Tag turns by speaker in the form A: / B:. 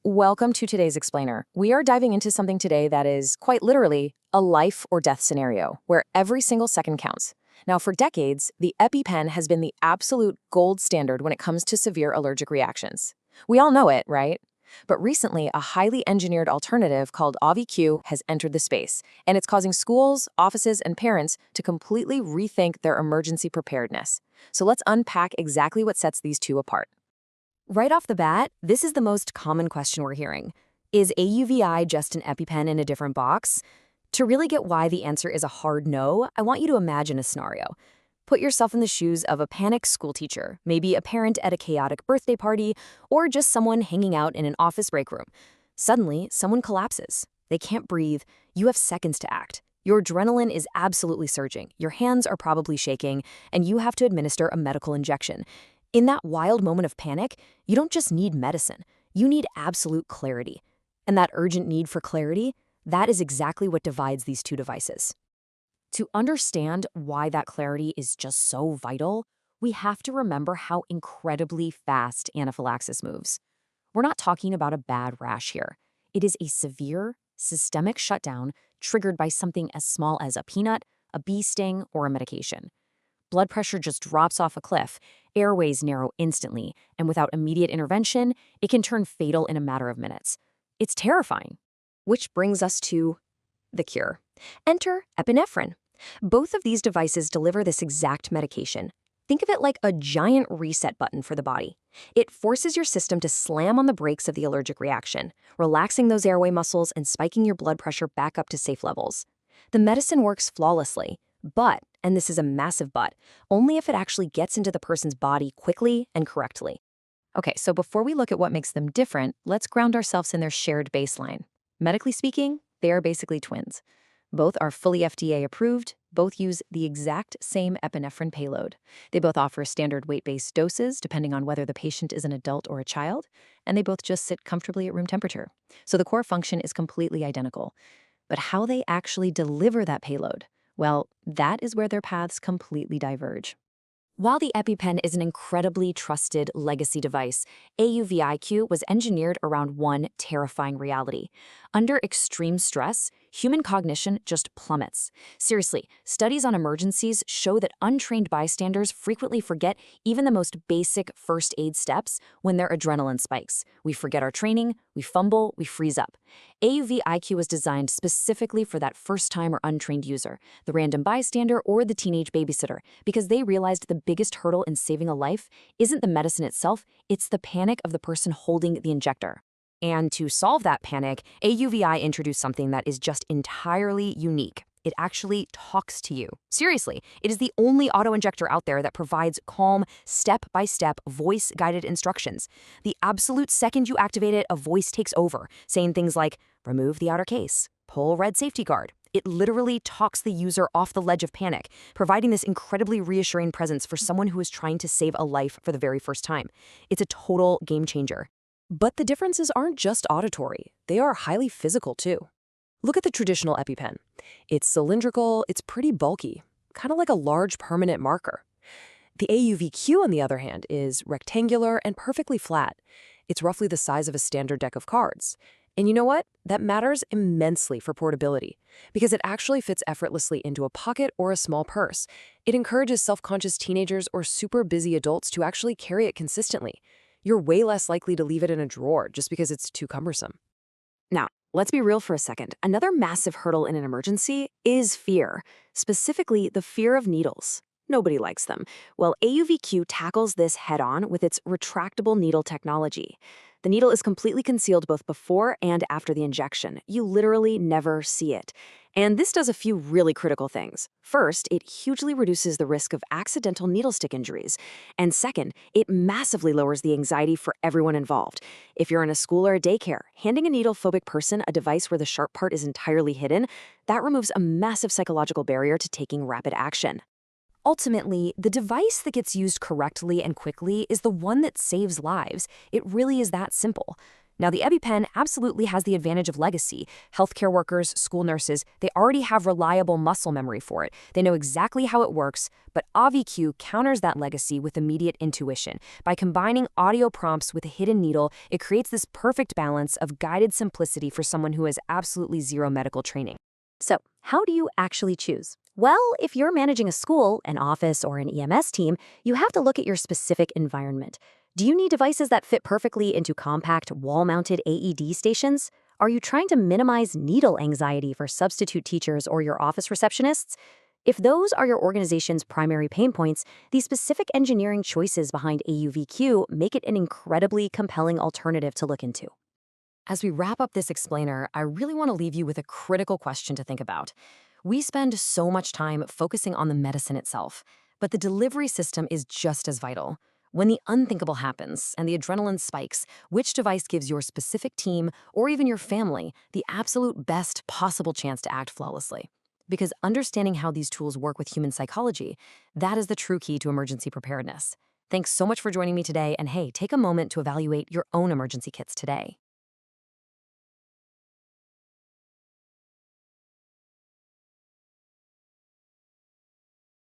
A: Welcome to today's explainer. We are diving into something today that is quite literally a life or death scenario where every single second counts. Now, for decades, the EpiPen has been the absolute gold standard when it comes to severe allergic reactions. We all know it, right? But recently, a highly engineered alternative called AUVI-Q has entered the space, and it's causing schools, offices, and parents to completely rethink their emergency preparedness. So let's unpack exactly what sets these two apart.
B: Right off the bat, this is the most common question we're hearing. Is AUVI just an EpiPen in a different box? To really get why the answer is a hard no, I want you to imagine a scenario. Put yourself in the shoes of a panicked school teacher, maybe a parent at a chaotic birthday party, or just someone hanging out in an office break room. Suddenly, someone collapses. They can't breathe. You have seconds to act. Your adrenaline is absolutely surging. Your hands are probably shaking, and you have to administer a medical injection. In that wild moment of panic, you don't just need medicine, you need absolute clarity. And that urgent need for clarity, that is exactly what divides these two devices. To understand why that clarity is just so vital, we have to remember how incredibly fast anaphylaxis moves. We're not talking about a bad rash here. It is a severe, systemic shutdown triggered by something as small as a peanut, a bee sting, or a medication. Blood pressure just drops off a cliff, airways narrow instantly, and without immediate intervention, it can turn fatal in a matter of minutes. It's terrifying. Which brings us to the cure. Enter epinephrine. Both of these devices deliver this exact medication. Think of it like a giant reset button for the body. It forces your system to slam on the brakes of the allergic reaction, relaxing those airway muscles and spiking your blood pressure back up to safe levels. The medicine works flawlessly, but, and this is a massive but, only if it actually gets into the person's body quickly and correctly.
A: Okay, so before we look at what makes them different, let's ground ourselves in their shared baseline. Medically speaking, they are basically twins. Both are fully FDA-approved, both use the exact same epinephrine payload. They both offer standard weight-based doses depending on whether the patient is an adult or a child, and they both just sit comfortably at room temperature. So the core function is completely identical. But how they actually deliver that payload? Well, that is where their paths completely diverge.
B: While the EpiPen is an incredibly trusted legacy device, AUVI-Q was engineered around one terrifying reality. Under extreme stress, human cognition just plummets. Seriously, studies on emergencies show that untrained bystanders frequently forget even the most basic first aid steps when their adrenaline spikes. We forget our training, we fumble, we freeze up. AUVI-Q was designed specifically for that first-time or untrained user, the random bystander or the teenage babysitter, because they realized the biggest hurdle in saving a life isn't the medicine itself, it's the panic of the person holding the injector. And to solve that panic, AUVI introduced something that is just entirely unique. It actually talks to you. Seriously, it is the only auto-injector out there that provides calm, step-by-step, voice-guided instructions. The absolute second you activate it, a voice takes over, saying things like, remove the outer case, pull red safety guard. It literally talks the user off the ledge of panic, providing this incredibly reassuring presence for someone who is trying to save a life for the very first time. It's a total game changer.
A: But the differences aren't just auditory. They are highly physical, too. Look at the traditional EpiPen. It's cylindrical, it's pretty bulky, kind of like a large permanent marker. The AUVI-Q, on the other hand, is rectangular and perfectly flat. It's roughly the size of a standard deck of cards. And you know what? That matters immensely for portability, because it actually fits effortlessly into a pocket or a small purse. It encourages self-conscious teenagers or super busy adults to actually carry it consistently. You're way less likely to leave it in a drawer just because it's too cumbersome.
B: Now, let's be real for a second. Another massive hurdle in an emergency is fear, specifically the fear of needles. Nobody likes them. Well, AUVI-Q tackles this head-on with its retractable needle technology. The needle is completely concealed both before and after the injection. You literally never see it. And this does a few really critical things. First, it hugely reduces the risk of accidental needle stick injuries. And second, it massively lowers the anxiety for everyone involved. If you're in a school or a daycare, handing a needle-phobic person a device where the sharp part is entirely hidden, that removes a massive psychological barrier to taking rapid action. Ultimately, the device that gets used correctly and quickly is the one that saves lives. It really is that simple. Now, the EpiPen absolutely has the advantage of legacy. Healthcare workers, school nurses, they already have reliable muscle memory for it. They know exactly how it works, but AUVI-Q counters that legacy with immediate intuition. By combining audio prompts with a hidden needle, it creates this perfect balance of guided simplicity for someone who has absolutely zero medical training.
C: So, how do you actually choose? Well, if you're managing a school, an office, or an EMS team, you have to look at your specific environment. Do you need devices that fit perfectly into compact, wall-mounted AED stations? Are you trying to minimize needle anxiety for substitute teachers or your office receptionists? If those are your organization's primary pain points, the specific engineering choices behind AUVI-Q make it an incredibly compelling alternative to look into.
B: As we wrap up this explainer, I really want to leave you with a critical question to think about. We spend so much time focusing on the medicine itself, but the delivery system is just as vital. When the unthinkable happens and the adrenaline spikes, which device gives your specific team or even your family the absolute best possible chance to act flawlessly? Because understanding how these tools work with human psychology, that is the true key to emergency preparedness. Thanks so much for joining me today, and hey, take a moment to evaluate your own emergency kits today.